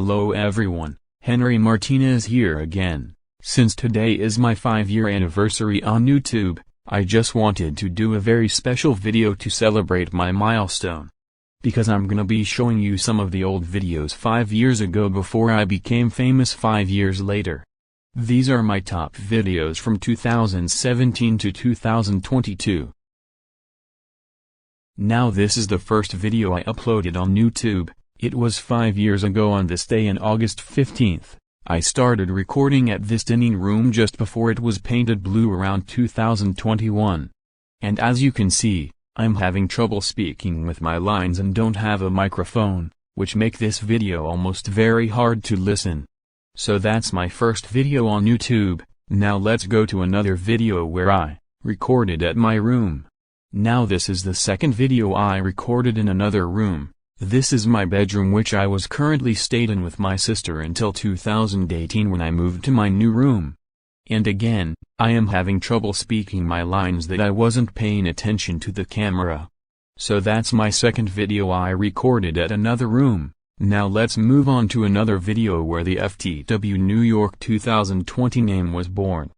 Hello everyone, Henry Martinez here again. Since today is my 5-year anniversary on YouTube, I just wanted to do a very special video to celebrate my milestone. Because I'm gonna be showing you some of the old videos 5 years ago before I became famous 5 years later. These are my top videos from 2017 to 2022. Now this is the first video I uploaded on YouTube. It was 5 years ago on this day in August 15th. I started recording at this dining room just before it was painted blue around 2021. And as you can see, I'm having trouble speaking with my lines and don't have a microphone, which make this video almost very hard to listen. So that's my first video on YouTube. Now let's go to another video where I recorded at my room. Now this is the second video I recorded in another room. This is my bedroom which I was currently stayed in with my sister until 2018 when I moved to my new room. And again, I am having trouble speaking my lines that I wasn't paying attention to the camera. So that's my second video I recorded at another room. Now let's move on to another video where the FTW New York 2020 name was born.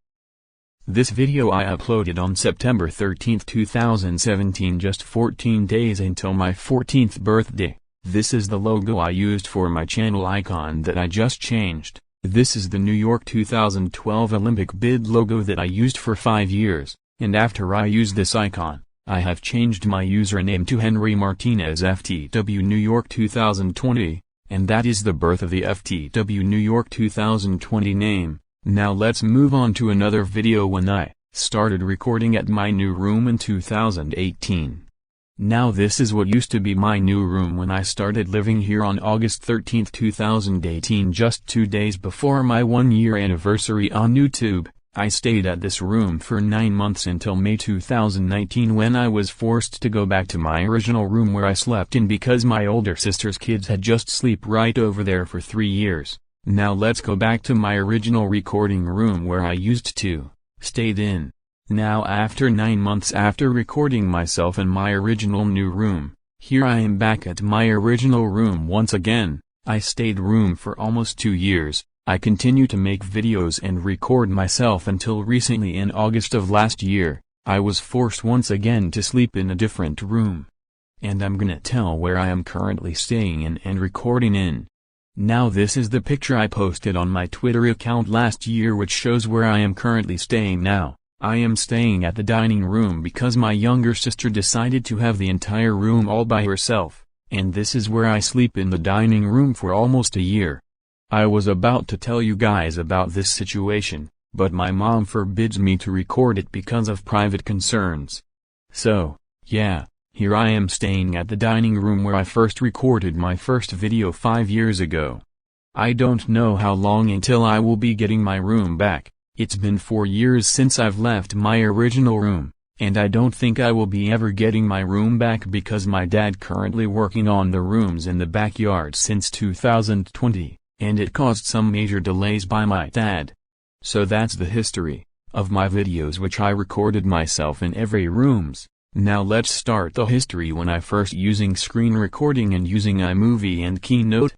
This video I uploaded on September 13, 2017, just 14 days until my 14th birthday. This is the logo I used for my channel icon that I just changed. This is the New York 2012 Olympic bid logo that I used for 5 years, and after I used this icon, I have changed my username to Henry Martinez FTW New York 2020, and that is the birth of the FTW New York 2020 name. Now let's move on to another video when I started recording at my new room in 2018. Now this is what used to be my new room when I started living here on August 13, 2018, just 2 days before my 1-year anniversary on YouTube. I stayed at this room for 9 months until May 2019 when I was forced to go back to my original room where I slept in because my older sister's kids had just slept right over there for 3 years. Now let's go back to my original recording room where I used to stayed in. Now after 9 months after recording myself in my original new room, here I am back at my original room once again. I stayed room for almost 2 years. I continue to make videos and record myself until recently in August of last year, I was forced once again to sleep in a different room. And I'm gonna tell where I am currently staying in and recording in. Now this is the picture I posted on my Twitter account last year which shows where I am currently staying now. I am staying at the dining room because my younger sister decided to have the entire room all by herself, and this is where I sleep in the dining room for almost a year. I was about to tell you guys about this situation, but my mom forbids me to record it because of private concerns. So, yeah. Here I am staying at the dining room where I first recorded my first video 5 years ago. I don't know how long until I will be getting my room back. It's been 4 years since I've left my original room, and I don't think I will be ever getting my room back because my dad currently working on the rooms in the backyard since 2020, and it caused some major delays by my dad. So that's the history of my videos which I recorded myself in every rooms. Now let's start the history when I first using screen recording and using iMovie and Keynote.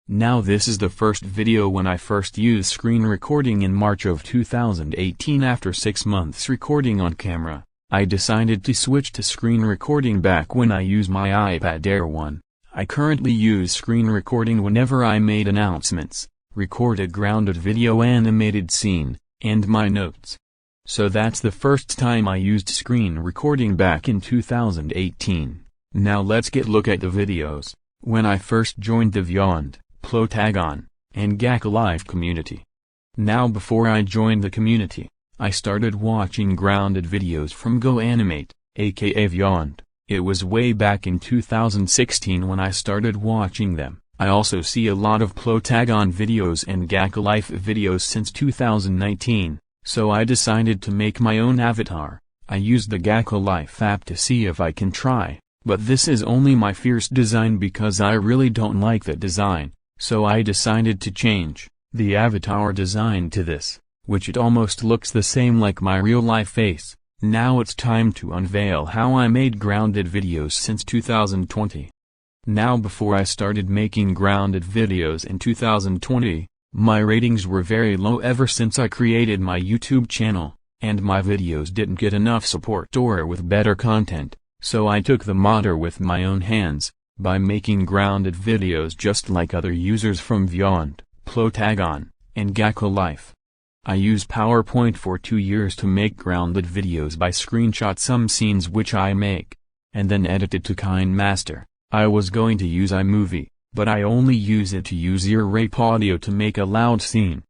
Now this is the first video when I first used screen recording in March of 2018. After 6 months recording on camera, I decided to switch to screen recording back when I use my iPad Air 1. I currently use screen recording whenever I made announcements, record a grounded video animated scene, and my notes. So that's the first time I used screen recording back in 2018. Now let's look at the videos, when I first joined the Vyond, Plotagon, and Gacha Life community. Now before I joined the community, I started watching grounded videos from Go Animate, aka Vyond. It was way back in 2016 when I started watching them. I also see a lot of Plotagon videos and Gacha Life videos since 2019. So I decided to make my own avatar. I used the Gacha Life app to see if I can try, but this is only my first design because I really don't like the design, so I decided to change the avatar design to this, which it almost looks the same like my real life face. Now it's time to unveil how I made grounded videos since 2020. Now before I started making grounded videos in 2020, my ratings were very low ever since I created my YouTube channel, and my videos didn't get enough support or with better content, so I took the matter with my own hands, by making grounded videos just like other users from Vyond, Plotagon, and Gacha Life. I used PowerPoint for 2 years to make grounded videos by screenshot some scenes which I make, and then edit it to KineMaster. I was going to use iMovie, but I only use it to use ear rape audio to make a loud scene.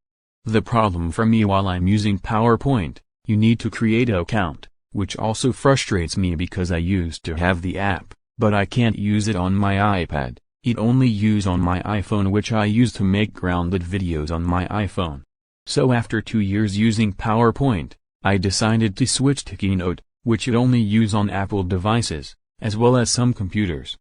The problem for me while I'm using PowerPoint, you need to create an account, which also frustrates me because I used to have the app, but I can't use it on my iPad, it only use on my iPhone which I use to make grounded videos on my iPhone. So after 2 years using PowerPoint, I decided to switch to Keynote, which it only use on Apple devices, as well as some computers.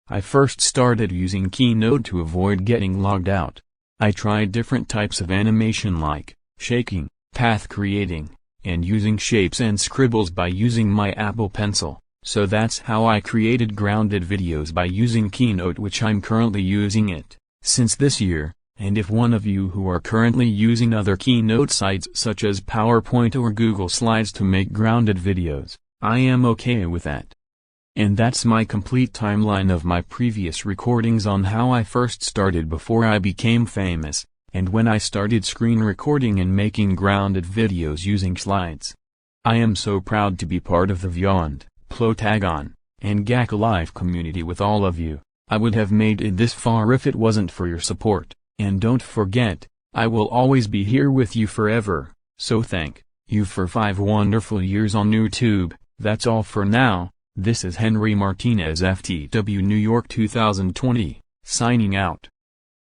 I first started using Keynote to avoid getting logged out. I tried different types of animation like shaking, path creating, and using shapes and scribbles by using my Apple Pencil, so that's how I created grounded videos by using Keynote, which I'm currently using it since this year, and if one of you who are currently using other Keynote sites such as PowerPoint or Google Slides to make grounded videos, I am okay with that. And that's my complete timeline of my previous recordings on how I first started before I became famous, and when I started screen recording and making grounded videos using slides. I am so proud to be part of the Vyond, Plotagon, and Gacha Life community with all of you. I would have made it this far if it wasn't for your support, and don't forget, I will always be here with you forever, so thank you for 5 wonderful years on YouTube. That's all for now. This is Henry Martinez FTW New York 2020, signing out.